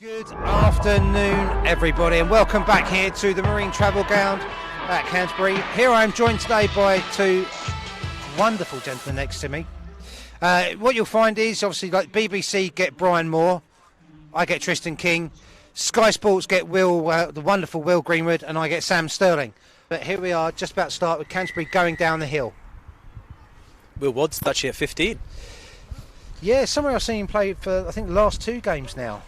Good afternoon, everybody, and welcome back here to the Marine Travel Ground at Canterbury. Here I am joined today by two wonderful gentlemen next to me. What you'll find is, obviously, like BBC get Brian Moore, I get Tristan King, Sky Sports get the wonderful Will Greenwood, and I get Sam Sterling. But here we are, just about to start with Canterbury going down the hill. Will Wadd's actually at 15. Yeah, somewhere I've seen him play for, I think, the last two games now.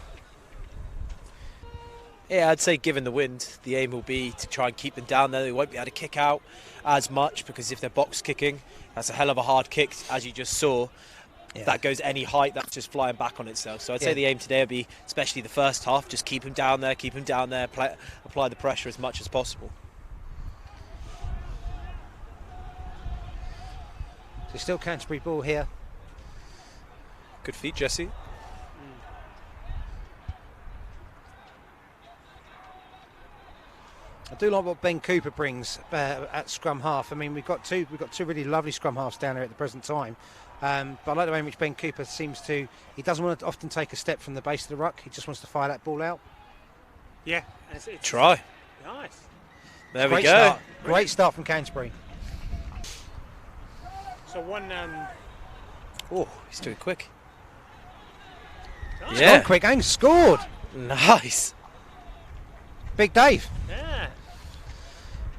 Yeah, I'd say given the wind, the aim will be to try and keep them down there. They won't be able to kick out as much because if they're box kicking, that's a hell of a hard kick, as you just saw. Yeah. That goes any height, that's just flying back on itself. So I'd say the aim today will be, especially the first half, just keep them down there, apply the pressure as much as possible. So still Canterbury ball here. Good feet, Jesse. I do like what Ben Cooper brings at scrum half. I mean, we've got two really lovely scrum halves down there at the present time. But I like the way in which Ben Cooper seems to. He doesn't want to often take a step from the base of the ruck. He just wants to fire that ball out. Yeah, try. Nice. There we go. Great start from Canterbury. So one. Oh, he's doing quick. Nice. Yeah, quick aim, scored. Nice. Big Dave. Yeah.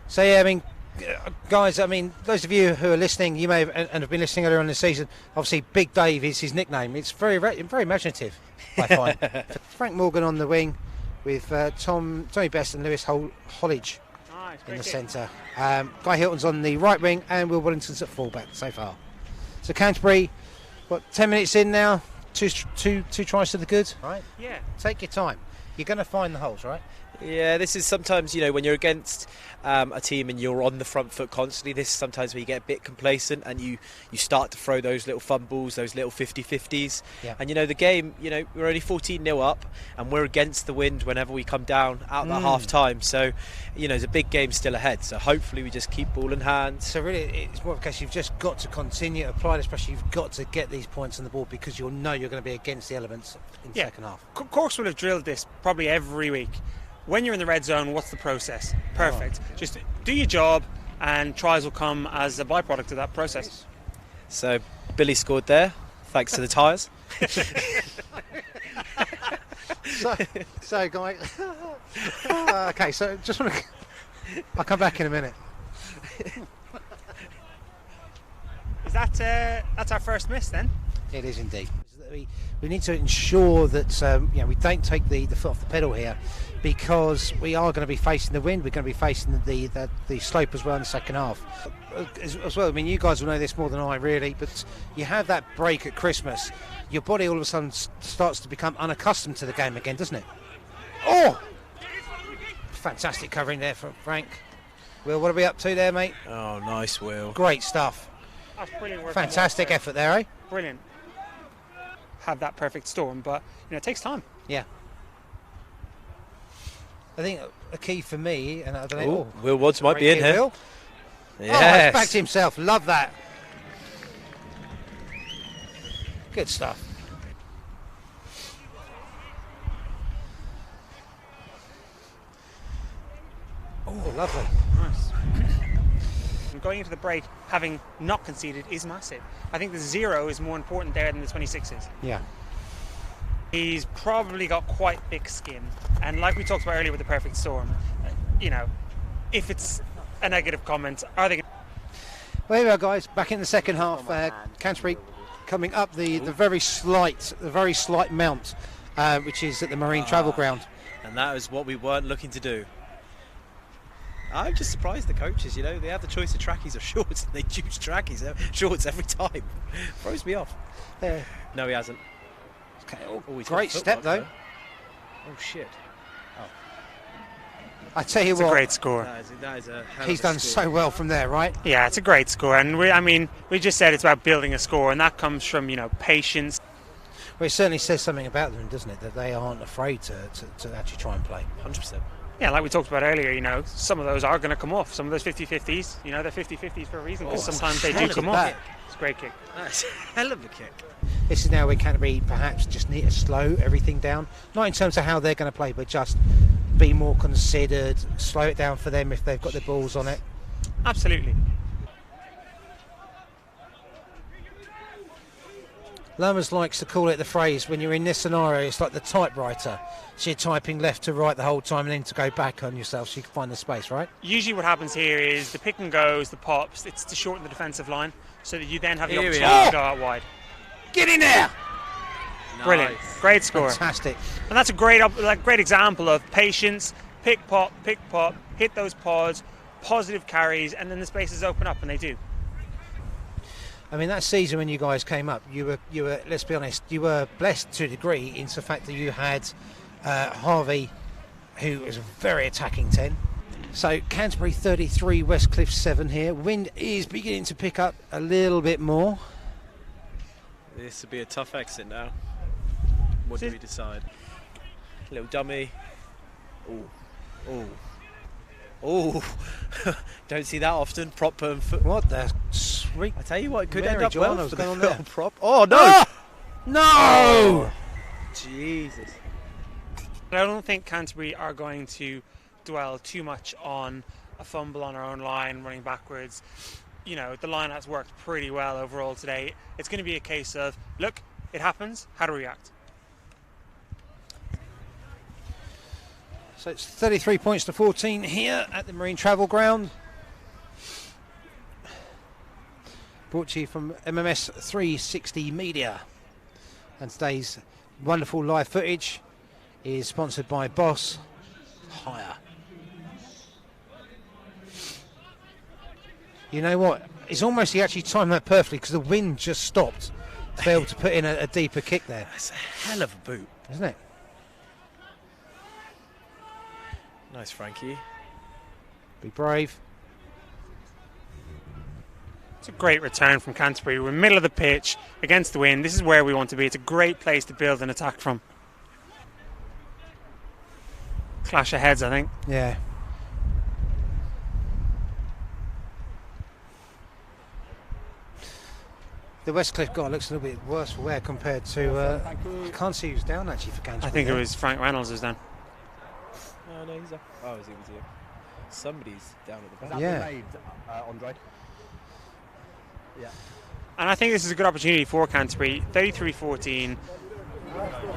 So yeah, I mean, guys, I mean, those of you who are listening, you may have, and have been listening earlier on in the season. Obviously, Big Dave is his nickname. It's very imaginative, I find. Frank Morgan on the wing, with Tommy Best and Lewis Hollidge in the centre. Guy Hilton's on the right wing, and Will Wellington's at fullback so far. So Canterbury, 10 minutes in now, two tries to the good. Right. Yeah. Take your time. You're going to find the holes, right? Yeah, this is sometimes, when you're against a team and you're on the front foot constantly, this is sometimes where you get a bit complacent and you start to throw those little fumbles, those little 50-50s. Yeah. And, the game, we're only 14-0 up and we're against the wind whenever we come down out at half-time. So, there's a big game still ahead. So hopefully we just keep ball in hand. So really, it's more of a case you've just got to continue to apply this pressure. You've got to get these points on the board because you'll know you're going to be against the elements in the second half. Corks would have drilled this probably every week. When you're in the red zone, what's the process? Perfect. Just do your job and tries will come as a byproduct of that process. So Billy scored there, thanks to the tyres. so guys, okay, so just want to, I'll come back in a minute. Is that's our first miss then? It is indeed. We need to ensure that we don't take the foot off the pedal here, because we are going to be facing the wind. We're going to be facing the slope as well in the second half. As well, I mean, you guys will know this more than I really, but you have that break at Christmas. Your body all of a sudden starts to become unaccustomed to the game again, doesn't it? Oh! Fantastic covering there from Frank. Will, what are we up to there, mate? Oh, nice, Will. Great stuff. That's brilliant work. Fantastic effort there, eh? Brilliant. Have that perfect storm, but it takes time. Yeah. I think a key for me, and I don't know. Ooh, Will Wadds might be in here. Will. Yes. Oh, he's back to himself. Love that. Good stuff. Oh, lovely. Nice. And going into the break, having not conceded is massive. I think the 0 is more important there than the 26s. Yeah. He's probably got quite thick skin, and like we talked about earlier with the perfect storm, if it's a negative comment, are they? Well, here we are, guys. Back in the second half. Canterbury coming up the very slight mount, which is at the Marine Travel Ground. And that is what we weren't looking to do. I'm just surprised the coaches, they have the choice of trackies or shorts, and they choose shorts every time. Throws me off. No, he hasn't. Okay. Great step though. Oh shit! I tell you it's what, a great score. That is a hell he's of a done score. so well from there, right? Yeah, it's a great score, and we just said it's about building a score, and that comes from patience. Well, it certainly says something about them, doesn't it? That they aren't afraid to actually try and play. 100%. Yeah, like we talked about earlier, some of those are going to come off. Some of those 50-50s, they're 50-50s for a reason, because sometimes they do come off. It's a great kick. That's a hell of a kick. This is now where Canterbury perhaps just need to slow everything down. Not in terms of how they're going to play, but just be more considered, slow it down for them if they've got their balls on it. Absolutely. Lammers likes to call it the phrase, when you're in this scenario, it's like the typewriter. So you're typing left to right the whole time and then to go back on yourself so you can find the space, right? Usually what happens here is the pick and goes, the pops, it's to shorten the defensive line so that you then have the Here we opportunity to go out wide. Get in there! Brilliant. Great score. Fantastic. And that's a great example of patience, pick, pop, hit those pods, positive carries, and then the spaces open up, and they do. I mean, that season when you guys came up, you were, let's be honest, you were blessed to a degree in the fact that you had Harvey, who was a very attacking 10. So Canterbury 33, Westcliff 7 here. Wind is beginning to pick up a little bit more. This will be a tough exit now. What do we decide? Little dummy. Oh. Don't see that often. Prop and foot. What the sweet. I tell you what, it could Mary end up John, well for going on the there. prop. Oh no! Ah! No! Jesus. I don't think Canterbury are going to dwell too much on a fumble on our own line, running backwards. You know, the line has worked pretty well overall today. It's going to be a case of, look, it happens, how to react. So it's 33 points to 14 here at the Marine Travel Ground. Brought to you from MMS 360 Media. And today's wonderful live footage is sponsored by Boss Hire. You know what? It's almost he actually timed that perfectly because the wind just stopped to be able to put in a deeper kick there. That's a hell of a boot. Isn't it? Nice, Frankie. Be brave. It's a great return from Canterbury. We're in the middle of the pitch against the wind. This is where we want to be. It's a great place to build an attack from. Clash of heads, I think. Yeah. The Westcliff guy looks a little bit worse for wear compared to. I can't see who's down actually for Canterbury. I think it was Frank Reynolds who's down. No, he's up. Oh, is he? Somebody's down at the back. Yeah. Andre? Yeah. And I think this is a good opportunity for Canterbury. 33-14,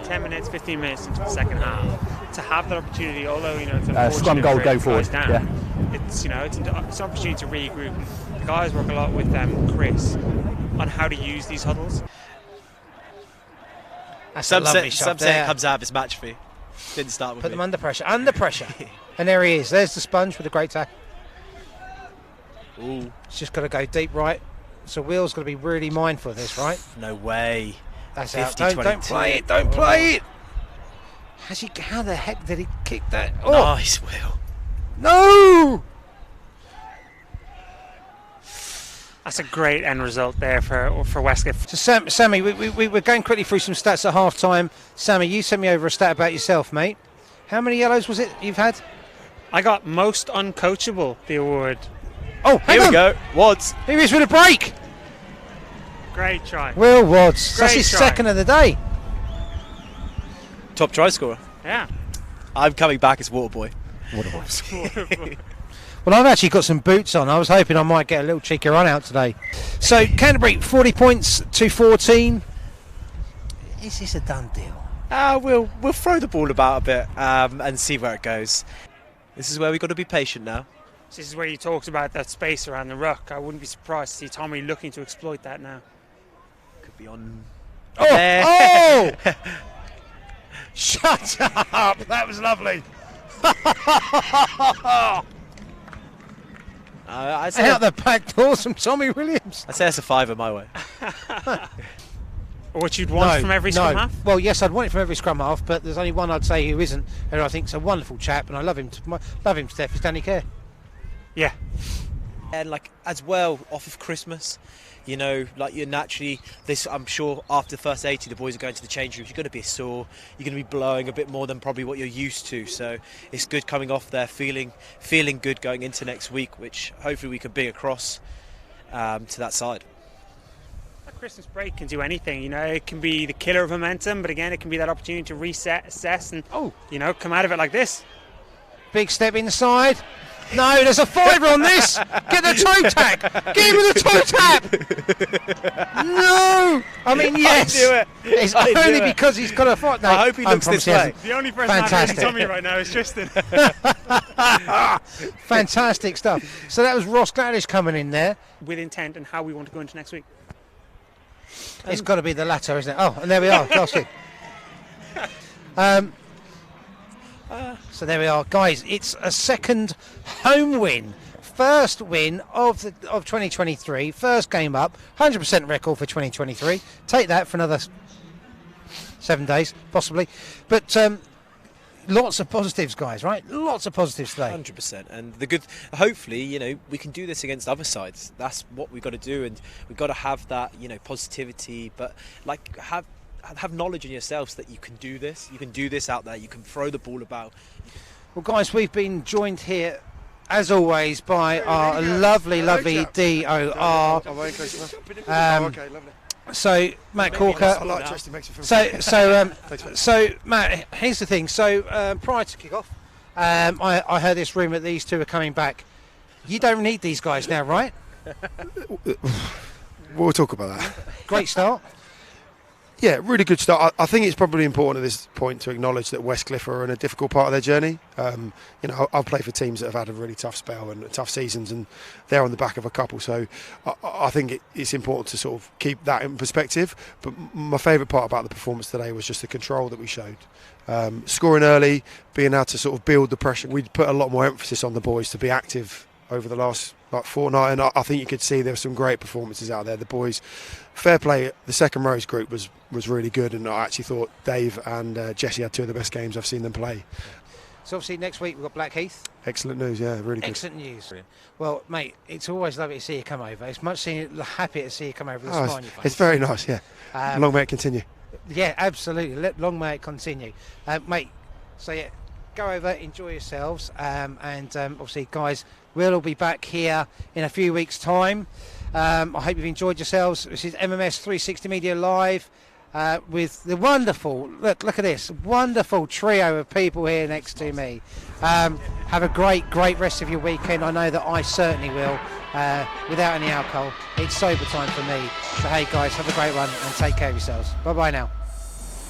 10 minutes, 15 minutes into the second half, to have that opportunity. Although it's unfortunate scrum goal, for go the forward. guys down. Yeah. It's it's an opportunity to regroup. The guys work a lot with Chris on how to use these huddles. That's a lovely shot some say there. it comes out of his match fee. Didn't start with Put me. them under pressure. Under pressure. And there he is. There's the sponge with a great tackle. Ooh, It's just got to go deep right. So Will's got to be really mindful of this, right? no way. That's 50, out. Don't 22. play it. Don't play it. How the heck did he kick that? Oh Nice, Will. no! That's a great end result there for Westcliff. So Sammy, we were going quickly through some stats at half time. Sammy, you sent me over a stat about yourself, mate. How many yellows was it you've had? I got most uncoachable, the award. Oh, hang Here on. we go. Wads. Here he is with a break. Great try. Will Wads. That's Great his try. second of the day. Top try scorer. Yeah. I'm coming back as water boy. Well, I've actually got some boots on. I was hoping I might get a little cheeky run out today. So Canterbury 40 points to 14. Is this a done deal? We'll throw the ball about a bit and see where it goes. This is where we've got to be patient now. This is where you talked about that space around the ruck. I wouldn't be surprised to see Tommy looking to exploit that now. Could be on. Oh! there. Oh! Shut up! That was lovely. I say Out the back door, some Tommy Williams. that's a fiver my way. Or what you'd want from every scrum half? Well, yes, I'd want it from every scrum half, but there's only one I'd say who isn't, who I think's a wonderful chap, and I love him to death. Is Danny Kerr. Yeah. And like as well, off of Christmas, like you're naturally this. I'm sure after the first 80, the boys are going to the change rooms. You're going to be sore. You're going to be blowing a bit more than probably what you're used to. So it's good coming off there, feeling good going into next week, which hopefully we can bring across to that side. Christmas break can do anything, you know. It can be the killer of momentum, but again, it can be that opportunity to reset, assess, and you know, come out of it like this. Big step inside. No, there's a fiver on this. Get the toe tap. Get him with the toe tap. No. I mean, yes. I do it. It's only because he's got a fight. No, I hope he looks this way. The only person that has his tummy right now is Tristan. Fantastic stuff. So that was Ross Gladish coming in there. With intent and how we want to go into next week. It's got to be the latter, isn't it? Oh, and there we are. Last week. So there we are, guys. It's a second home win, first win of 2023, first game up, 100% record for 2023. Take that for another 7 days, possibly. But lots of positives, guys. Right? Lots of positives today. 100%. And the good, hopefully, you know, we can do this against other sides. That's what we've got to do, and we've got to have that, you know, positivity. But like have knowledge in yourselves that you can do this. You can do this out there. You can throw the ball about. Well, guys, we've been joined here, as always, by our lovely DOR. So Matt Corker. So Matt, here's the thing. So prior to kickoff, I heard this rumour that these two are coming back. You don't need these guys now, right? We'll talk about that. Great start. Yeah, really good start. I think it's probably important at this point to acknowledge that Westcliff are in a difficult part of their journey. You know, I've played for teams that have had a really tough spell and tough seasons, and they're on the back of a couple. So I think it's important to sort of keep that in perspective. But my favourite part about the performance today was just the control that we showed. Scoring early, being able to sort of build the pressure. We'd put a lot more emphasis on the boys to be active over the last fortnight, and I think you could see there were some great performances out there. The boys, fair play. The second rows group was really good, and I actually thought Dave and Jesse had two of the best games I've seen them play. So obviously next week we've got Blackheath. Excellent news, yeah, really good. Excellent news. Well, mate, it's always lovely to see you come over. It's much happier to see you come over with a smile on your face. It's very nice, yeah. Long may it continue. Yeah, absolutely. Long may it continue, mate. So yeah, go over, enjoy yourselves, and obviously, guys, we'll all be back here in a few weeks' time. I hope you've enjoyed yourselves. This is MMS 360 Media Live with the wonderful, look at this, wonderful trio of people here next to me. Have a great rest of your weekend. I know that I certainly will, without any alcohol. It's sober time for me. So hey guys, have a great one and take care of yourselves. Bye bye now.